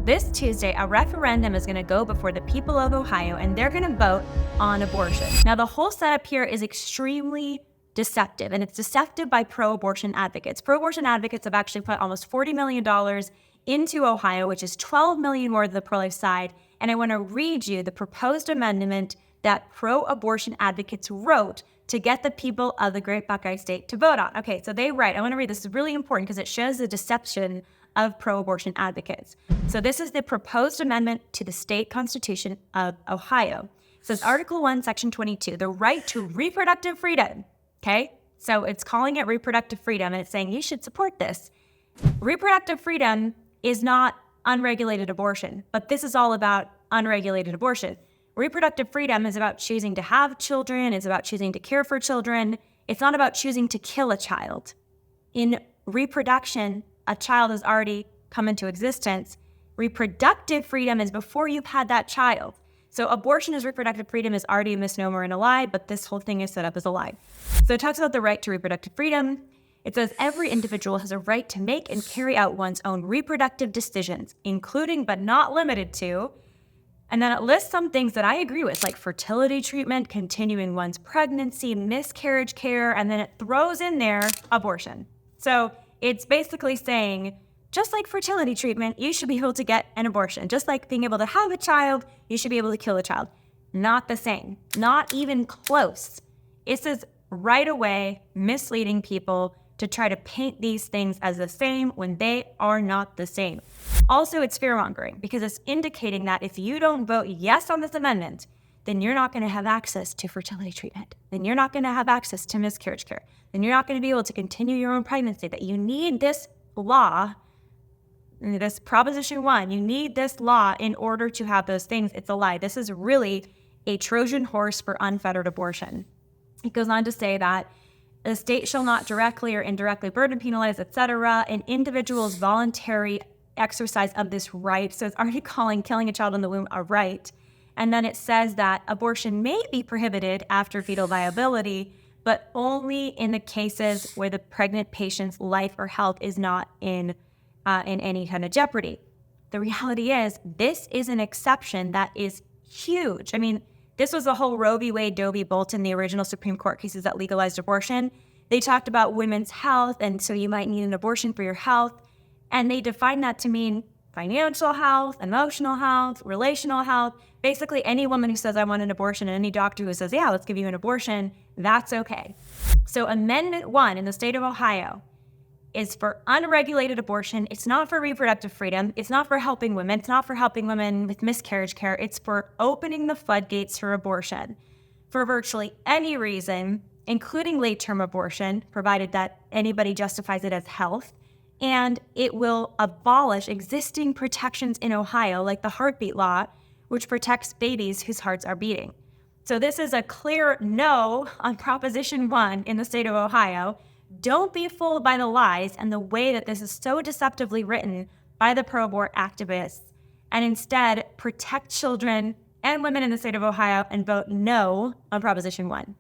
this Tuesday, a referendum is going to go before the people of Ohio, and they're going to vote on abortion. Now, the whole setup here is extremely deceptive, and it's deceptive by pro-abortion advocates. Pro-abortion advocates have actually put almost $40 million into Ohio, which is $12 million more than the pro-life side. And I want to read you the proposed amendment that pro-abortion advocates wrote to get the people of the Great Buckeye State to vote on. Okay, so they write, I want to read this, is really important because it shows the deception of pro-abortion advocates. So this is the proposed amendment to the state constitution of Ohio. It says Article 1, Section 22, the right to reproductive freedom. Okay, so it's calling it reproductive freedom, and it's saying you should support this. Reproductive freedom is not unregulated abortion, but this is all about unregulated abortion. Reproductive freedom is about choosing to have children. It's about choosing to care for children. It's not about choosing to kill a child. In reproduction, a child has already come into existence. Reproductive freedom is before you've had that child. So abortion as reproductive freedom is already a misnomer and a lie, but this whole thing is set up as a lie. So it talks about the right to reproductive freedom. It says every individual has a right to make and carry out one's own reproductive decisions, including but not limited to. And then it lists some things that I agree with, like fertility treatment, continuing one's pregnancy, miscarriage care, and then it throws in there abortion. So it's basically saying, just like fertility treatment, you should be able to get an abortion. Just like being able to have a child, you should be able to kill a child. Not the same. Not even close. This is right away misleading people to try to paint these things as the same when they are not the same. Also, it's fear-mongering because it's indicating that if you don't vote yes on this amendment, then you're not going to have access to fertility treatment. Then you're not going to have access to miscarriage care. Then you're not going to be able to continue your own pregnancy. That you need this law, this Proposition 1, you need this law in order to have those things. It's a lie. This is really a Trojan horse for unfettered abortion. It goes on to say that the state shall not directly or indirectly burden, penalize, etc., an individual's voluntary exercise of this right. So it's already calling killing a child in the womb a right. And then it says that abortion may be prohibited after fetal viability, but only in the cases where the pregnant patient's life or health is not in any kind of jeopardy. The reality is, this is an exception that is huge. I mean, this was the whole Roe v. Wade, Doe v. Bolton, the original Supreme Court cases that legalized abortion. They talked about women's health, and so you might need an abortion for your health. And they defined that to mean financial health, emotional health, relational health. Basically, any woman who says, I want an abortion, and any doctor who says, yeah, let's give you an abortion, that's okay. So Amendment 1 in the state of Ohio is for unregulated abortion. It's not for reproductive freedom. It's not for helping women. It's not for helping women with miscarriage care. It's for opening the floodgates for abortion for virtually any reason, including late-term abortion, provided that anybody justifies it as health. And it will abolish existing protections in Ohio, like the heartbeat law, which protects babies whose hearts are beating. So this is a clear no on Proposition 1 in the state of Ohio. Don't be fooled by the lies and the way that this is so deceptively written by the pro-abort activists, and instead protect children and women in the state of Ohio and vote no on Proposition 1.